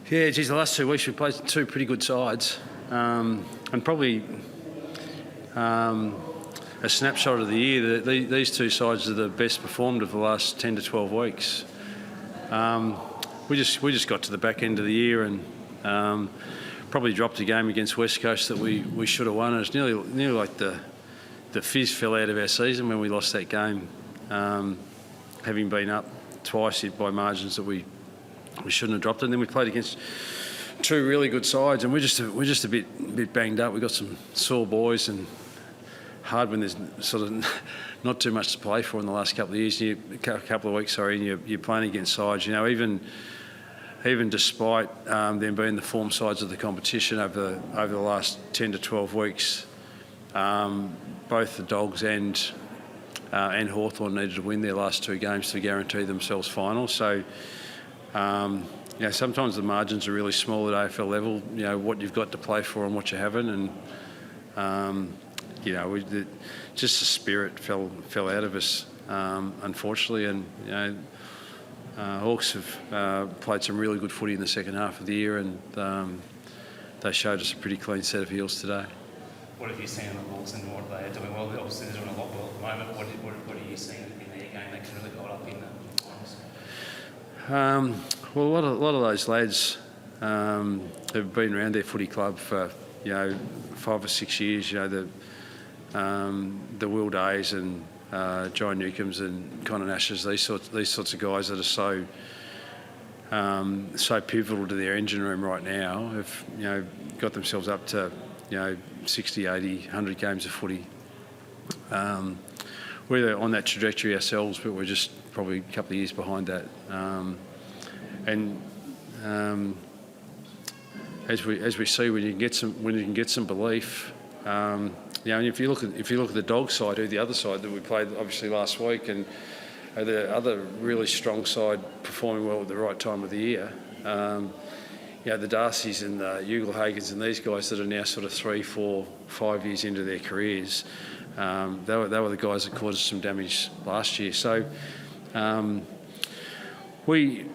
Yeah, geez, the last 2 weeks we've played two pretty good sides, and probably a snapshot of the year. These two sides are the best performed of the last 10 to 12 weeks. We just got to the back end of the year and probably dropped a game against West Coast that we should have won. It's nearly like the fizz fell out of our season when we lost that game, having been up twice by margins that we shouldn't have dropped it. And then we played against two really good sides, and we're just a bit banged up. We've got some sore boys, and hard when there's sort of not too much to play for in the last couple of years. Couple of weeks, and you're playing against sides. You know, even despite them being the form sides of the competition over the last 10 to 12 weeks, both the Dogs and Hawthorn needed to win their last two games to guarantee themselves finals. So, sometimes the margins are really small at AFL level. You know what you've got to play for and what you haven't, and just the spirit fell out of us, unfortunately. And Hawks have played some really good footy in the second half of the year, and they showed us a pretty clean set of heels today. What have you seen in the Hawks and what are they doing well? Obviously they're doing a lot well at the moment. What are you seeing in their game that can really go up in the finals? Well, a lot of those lads have been around their footy club for 5 or 6 years. You know, the Will Days and John Newcombs and Connor Nashes, these sorts of guys that are so pivotal to their engine room right now have got themselves up to 60, 80, 100 games of footy. We're on that trajectory ourselves, but we're just probably a couple of years behind that. As we see, when you can get some belief, and if you look at the Dog side, the other side that we played obviously last week, and the other really strong side performing well at the right time of the year. The Darcys and the Ugelhagens and these guys that are now sort of 3, 4, 5 years into their careers, they were the guys that caused us some damage last year. So we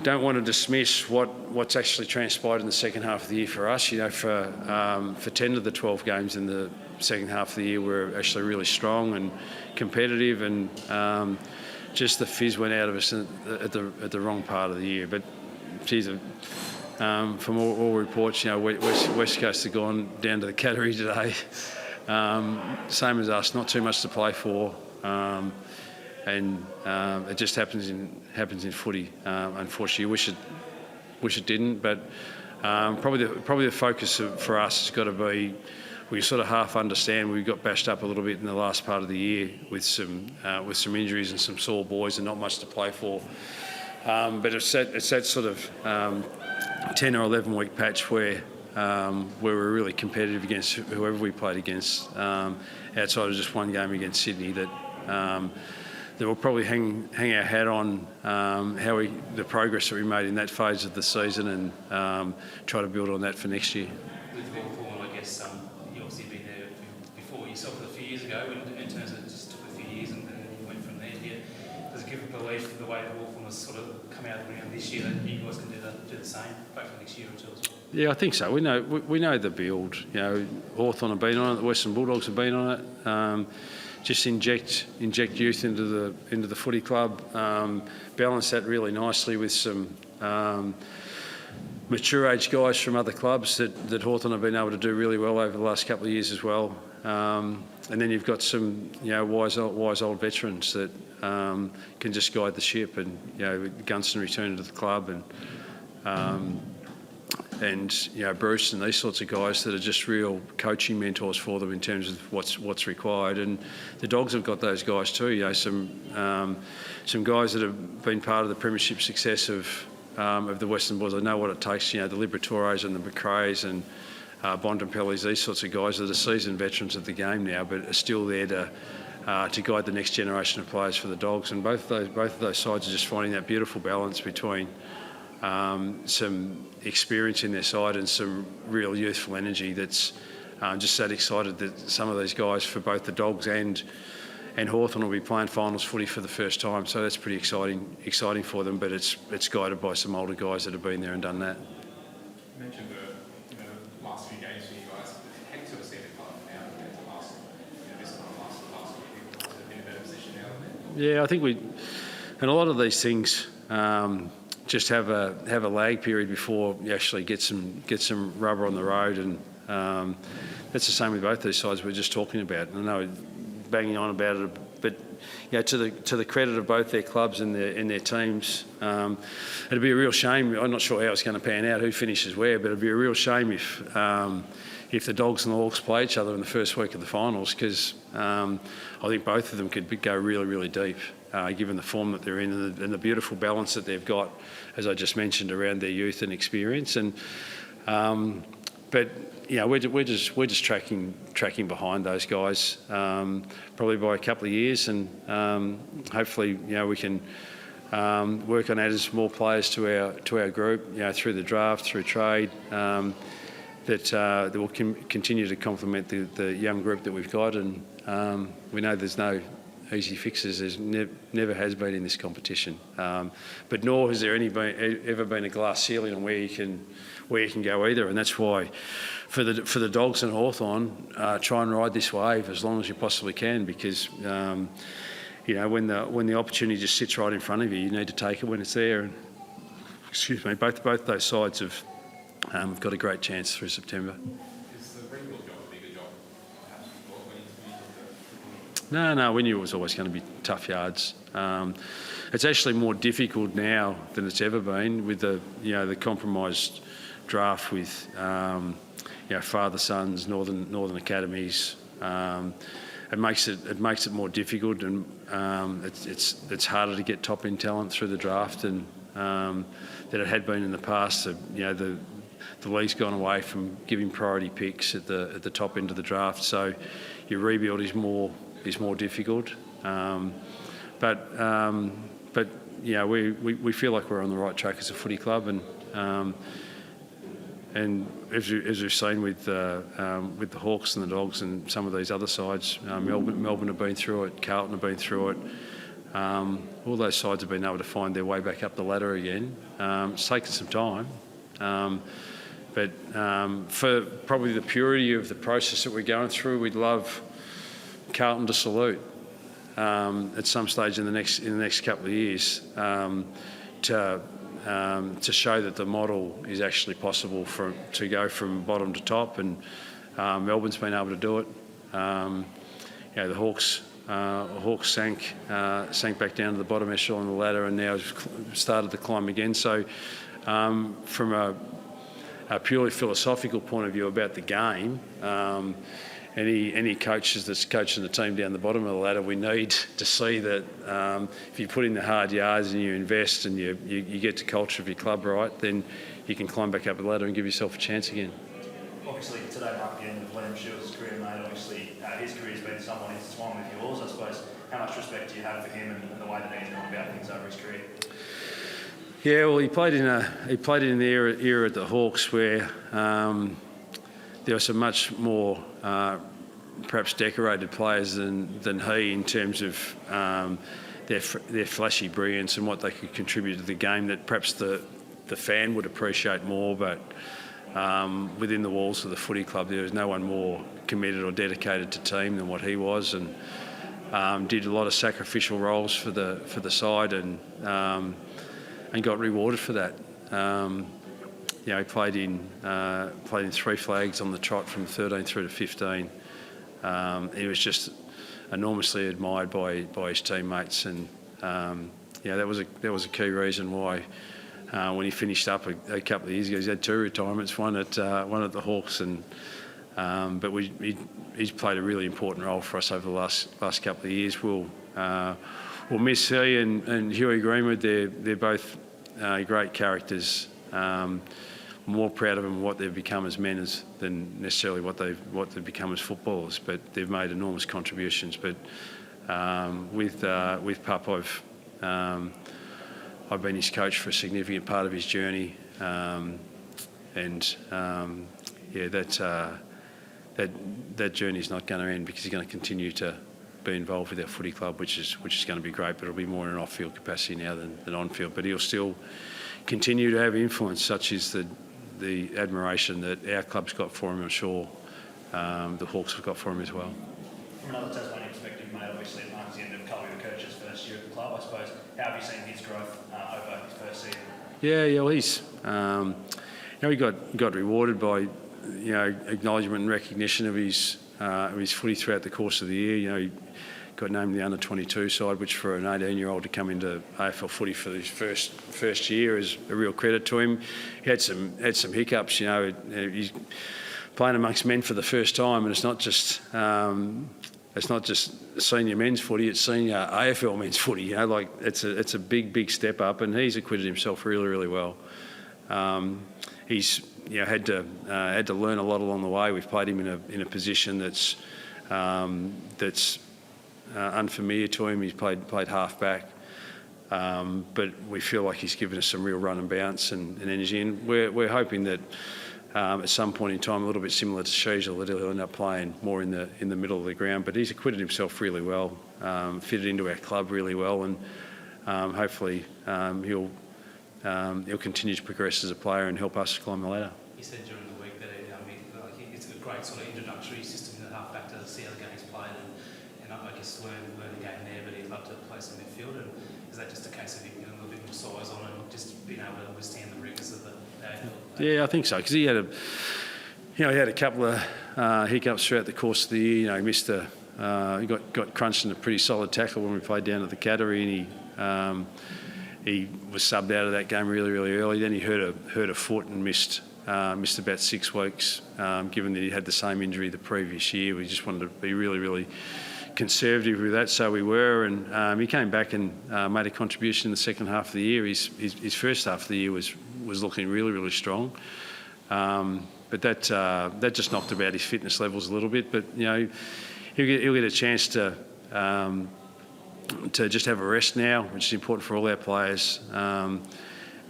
don't want to dismiss what's actually transpired in the second half of the year for us. For 10 of the 12 games in the second half of the year, we're actually really strong and competitive, and just the fizz went out of us at the wrong part of the year. But geez, from all reports, West Coast have gone down to the Cattery today, same as us, not too much to play for, and it just happens in footy. Unfortunately, wish it didn't, but probably the focus for us has got to be, we sort of half understand we got bashed up a little bit in the last part of the year with some injuries and some sore boys and not much to play for. But it's that sort of 10 or 11 week patch where we're really competitive against whoever we played against, outside of just one game against Sydney, that we'll probably hang our hat on the progress that we made in that phase of the season, and try to build on that for next year. With Hawthorn, I guess you obviously been there before yourself a few years ago, in terms of it just took a few years and you went from there. Does it give a belief the way that Hawthorn has sort of come out of the ground this year that you guys can do the same, both for next year or two as well? Yeah, I think so. We know the build. Hawthorn have been on it. The Western Bulldogs have been on it. Just inject youth into the footy club. Balance that really nicely with some mature age guys from other clubs that Hawthorn have been able to do really well over the last couple of years as well. And then you've got some wise old veterans that can just guide the ship, and Gunston returning to the club, and Bruce and these sorts of guys that are just real coaching mentors for them in terms of what's required. And the Dogs have got those guys too. Some guys that have been part of the premiership success of the Western Bulldogs. They know what it takes. The Liberatores and the McRaes and Bontempellis, these sorts of guys that are seasoned veterans of the game now, but are still there to guide the next generation of players for the Dogs. And both of those sides are just finding that beautiful balance between some experience in their side and some real youthful energy. That's just so excited that some of these guys for both the Dogs and Hawthorn will be playing finals footy for the first time. So that's pretty exciting for them. But it's guided by some older guys that have been there and done that. You mentioned the last few games for you guys. How do you sort of see the club now compared to this time last year? Is it in a better position now than then? Yeah, I think and a lot of these things just have a lag period before you actually get some rubber on the road, and that's the same with both these sides we're just talking about. I know banging on about it, but to the credit of both their clubs and their teams, it'd be a real shame. I'm not sure how it's going to pan out, who finishes where, but it'd be a real shame if the Dogs and the Hawks play each other in the first week of the finals, because I think both of them could go really, really deep, given the form that they're in and the beautiful balance that they've got, as I just mentioned, around their youth and experience. And but we're just tracking behind those guys, probably by a couple of years, and hopefully we can work on adding some more players to our group, through the draft, through trade, that will continue to complement the young group that we've got. And we know there's no easy fixes. There's never has been in this competition, but nor has there ever been a glass ceiling on where you can go either. And that's why for the Dogs and Hawthorn, try and ride this wave as long as you possibly can, because when the opportunity just sits right in front of you, you need to take it when it's there. And both those sides have got a great chance through September. Is the rebuild job a bigger job, perhaps, when you No, we knew it was always going to be tough yards. It's actually more difficult now than it's ever been with the compromised draft with father sons, northern academies. It makes it more difficult, and it's harder to get top end talent through the draft than it had been in the past. So, the league's gone away from giving priority picks at the top end of the draft, so your rebuild is more difficult. But we feel like we're on the right track as a footy club, and as we've seen with the Hawks and the Dogs and some of these other sides, Melbourne have been through it, Carlton have been through it. All those sides have been able to find their way back up the ladder again. It's taken some time. But for probably the purity of the process that we're going through, we'd love Carlton to salute at some stage in the next couple of years, to show that the model is actually possible to go from bottom to top, and Melbourne's been able to do it. The Hawks sank back down to the bottom echelon of the ladder, and now started to climb again. So from a purely philosophical point of view about the game, any coaches that's coaching the team down the bottom of the ladder, we need to see that if you put in the hard yards and you invest and you get the culture of your club right, then you can climb back up the ladder and give yourself a chance again. Obviously, today marked the end of Liam Shields' career, mate. Obviously, his career has been somewhat intertwined with yours. I suppose, how much respect do you have for him and the way that he's gone about things over his career? Yeah, well, he played in the era at the Hawks where there were some much more perhaps decorated players than he, in terms of their flashy brilliance and what they could contribute to the game that perhaps the fan would appreciate more. But within the walls of the footy club, there was no one more committed or dedicated to team than what he was, and did a lot of sacrificial roles for the side, and got rewarded for that. He played in 3 flags on the trot from 13 through to 15. He was just enormously admired by his teammates, and that was a key reason why when he finished up a couple of years ago, he's had 2 retirements, one at the Hawks, and but he's played a really important role for us over the last couple of years. We'll miss he and Huey Greenwood. They're both great characters. More proud of them and what they've become as men than necessarily what they've become as footballers. But they've made enormous contributions. But with Pup, I've been his coach for a significant part of his journey, that journey is not going to end, because he's going to continue to be involved with our footy club, which is going to be great. But it'll be more in an off-field capacity now than on-field. But he'll still continue to have influence, such as the the admiration that our club's got for him. I'm sure the Hawks have got for him as well. From another Tasmanian perspective, mate, obviously Mark's the end of Colby the coach's first year at the club, I suppose. How have you seen his growth over his first season? Yeah, well, he's he got rewarded by acknowledgement and recognition of his footy throughout the course of the year. He got named the under-22 side, which for an 18-year-old to come into AFL footy for his first year is a real credit to him. He had some hiccups. He's playing amongst men for the first time, and it's not just senior men's footy; it's senior AFL men's footy. It's a big step up, and he's acquitted himself really well. He's had to learn a lot along the way. We've played him in a position that's unfamiliar to him. He's played half back, but we feel like he's given us some real run and bounce and energy. And we're hoping that at some point in time, a little bit similar to Sheasel, that he'll end up playing more in the middle of the ground. But he's acquitted himself really well, fitted into our club really well, and hopefully he'll continue to progress as a player and help us climb the ladder. He said during the week that it's a great sort of introductory system in the half-back to see how the game's played and I guess learn the game there, but he'd love to play some midfield. And is that just a case of him getting a little bit more size on and just being able to withstand the rigours of the AFL? Yeah, I think so, because he had a couple of hiccups throughout the course of the year. He missed he got crunched in a pretty solid tackle when we played down at the Cattery, and he was subbed out of that game really early. Then he hurt a foot and missed about 6 weeks. Given that he had the same injury the previous year, we just wanted to be really conservative with that, so we were. And he came back and made a contribution in the second half of the year. His first half of the year was looking really strong, but that just knocked about his fitness levels a little bit. But he'll get a chance to just have a rest now, which is important for all our players. Got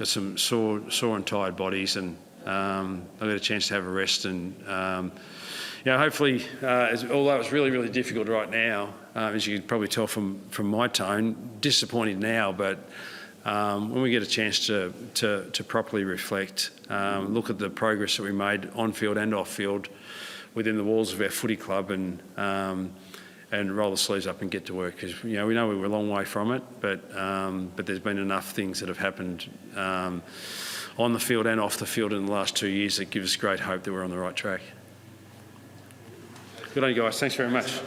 some sore and tired bodies, and they'll get a chance to have a rest. And hopefully, although it's really difficult right now, as you can probably tell from my tone, disappointed now, but when we get a chance to properly reflect, look at the progress that we made on field and off field within the walls of our footy club, and roll the sleeves up and get to work, because we know we were a long way from it, but there's been enough things that have happened on the field and off the field in the last 2 years that give us great hope that we're on the right track. Good on you guys. Thanks very much.